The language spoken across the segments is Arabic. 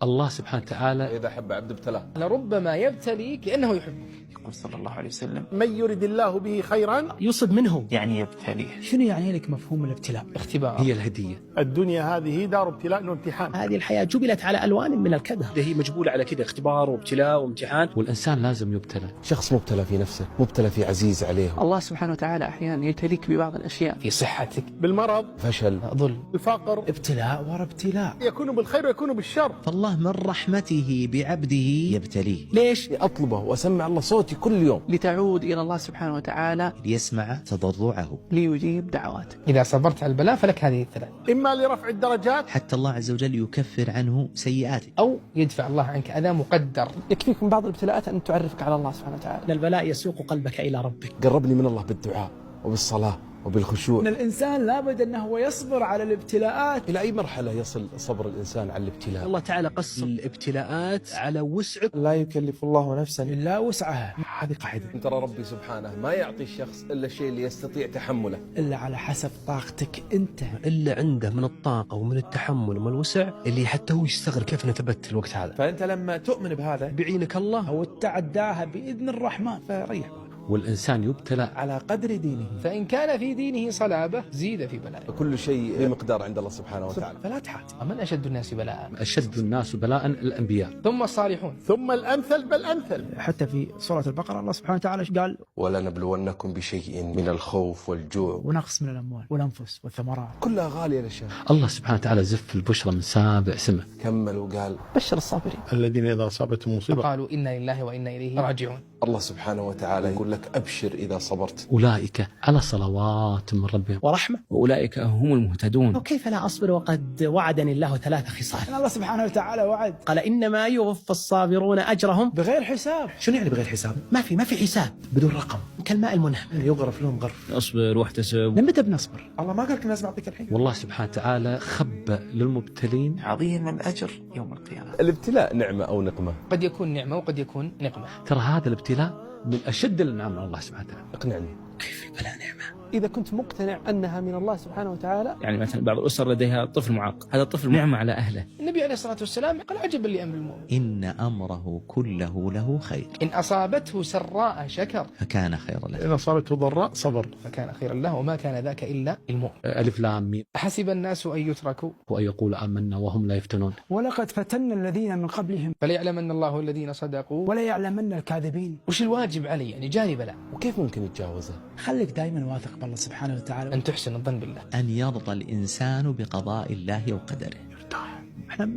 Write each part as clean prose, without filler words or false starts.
الله سبحانه وتعالى إذا حب عبد ابتلاه. لربما يبتليك لأنه يحبك. يقول صلى الله عليه وسلم: من يرد الله به خيرا يصب منه. يعني يبتليه. شنو يعني لك مفهوم الابتلاء؟ اختبار. هي الهدية. الدنيا هذه دار ابتلاء وامتحان. هذه الحياة جبلت على ألوان من الكدر. هي مجبولة على كذا، اختبار وابتلاء وامتحان. والإنسان لازم يبتلى. شخص مبتلى في نفسه، مبتلى في عزيز عليه، الله سبحانه وتعالى أحيانا يبتليك ببعض الأشياء. في صحتك، بالمرض، فشل، ظلم، الفقر، ابتلاء ورا ابتلاء. يكون بالخير ويكون بالشر. فالله من رحمته بعبده يبتليه. ليش؟ أطلبه وأسمع الله صوتي كل يوم لتعود إلى الله سبحانه وتعالى ليسمع تضرعه، ليجيب دعواتك. إذا صبرت على البلاء فلك هذه الثلاث. إما لرفع الدرجات، حتى الله عز وجل يكفر عنه سيئاته، أو يدفع الله عنك أذى مقدر. يكفيك من بعض الابتلاءات أن تعرفك على الله سبحانه وتعالى. أن البلاء يسوق قلبك إلى ربك. قربني من الله بالدعاء وبالصلاة وبالخشوع. أن الإنسان لابد أنه يصبر على الابتلاءات. إلى أي مرحلة يصل صبر الإنسان على الابتلاء؟ الله تعالى قسم الابتلاءات على وسعك. لا يكلف الله نفسا إلا وسعها. هذه قاعدة. ترى ربي سبحانه ما يعطي الشخص إلا الشيء اللي يستطيع تحمله، إلا على حسب طاقتك أنت. إلا عنده من الطاقة ومن التحمل ومن الوسع اللي حتى هو يستغرب كيف نثبت الوقت هذا. فأنت لما تؤمن بهذا بعينك الله أو تعداها بإذن الرحمن فريح والإنسان يبتلى على قدر دينه. فإن كان في دينه صلابة زيد في بلائه. كل شيء بمقدار عند الله سبحانه وتعالى. فلا تحاتي. ومن أشد الناس بلاء؟ أشد الناس بلاء الأنبياء، ثم الصالحون، ثم الأمثل بالأمثل. حتى في سورة البقرة الله سبحانه وتعالى قال: ولنبلونكم بشيء من الخوف والجوع ونقص من الأموال والأنفس والثمرات. كلها غالية الأشياء. الله سبحانه وتعالى زف البشرى من سابع سمة. كمل وقال: بشر الصابرين الذين إذا أصابتهم مصيبة قالوا إنا لله وإنا إليه راجعون. الله سبحانه وتعالى يقول لك أبشر إذا صبرت. أولئك على صلوات من ربهم ورحمة، وأولئك هم المهتدون. وكيف لا أصبر وقد وعدني الله 3 خصال؟ الله سبحانه وتعالى وعد، قال إنما يوفى الصابرون أجرهم بغير حساب. شنو يعني بغير حساب؟ ما في حساب، بدون رقم، كالماء المنهمر يغرف لهم غرف. اصبر واحتسب. لمتى بنصبر؟ الله ما قال لك لازم أعطيك الحين. والله سبحانه وتعالى خبأ للمبتلين عظيم الأجر يوم القيامة. الابتلاء نعمة أو نقمة؟ قد يكون نعمة وقد يكون نقمة. ترى هذا الابتلاء من أشد النعم من الله سبحانه وتعالى. اقنعني. كيف بلا نعمة؟ إذا كنت مقتنع أنها من الله سبحانه وتعالى. يعني مثلا بعض الأسر لديها طفل معاق، هذا الطفل نعمة على أهله. النبي عليه الصلاة والسلام قال عجبا لأمر المؤمن إن أمره كله له خير، إن أصابته سراء شكر فكان خيرا له، إن أصابته ضراء صبر فكان خيرا له، وما كان ذاك إلا المؤمن. ألف لام ميم. حسب الناس أن يتركوا وأن يقول آمنا وهم لا يفتنون. ولقد فتنا الذين من قبلهم فليعلمن الله الذين صدقوا ولا يعلمن الكاذبين. وش الواجب علي؟ يعني جاني بلاء. وكيف ممكن يتجاوزه؟ خليك دائما واثق بالله سبحانه وتعالى. أن تحسن الظن بالله، أن يرضى الإنسان بقضاء الله وقدره.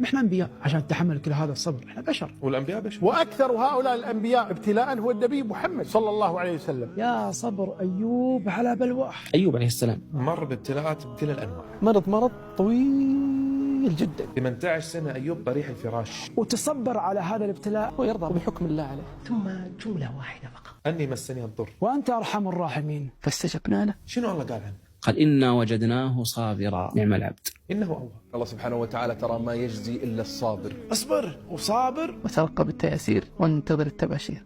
احنا انبياء عشان نتحمل كل هذا الصبر، احنا بشر. والأنبياء بشر. وأكثر هؤلاء الأنبياء ابتلاء هو النبي محمد صلى الله عليه وسلم. يا صبر أيوب على بلواه. أيوب عليه السلام مر بابتلاءات بكل الأنواع. مرض طويل جدا. 18 سنة أيوب طريح الفراش، وتصبر على هذا الابتلاء ويرضى بحكم الله عليه. ثم جملة واحدة فقط: أني مسني الضر وأنت أرحم الراحمين. فاستجبنا له. شنو الله قال عنه؟ قال إنا وجدناه صابرا نعم العبد. إنه أواب. الله سبحانه وتعالى ترى ما يجزي إلا الصابر. اصبر وصابر وترقب التياسير وانتظر التباشير.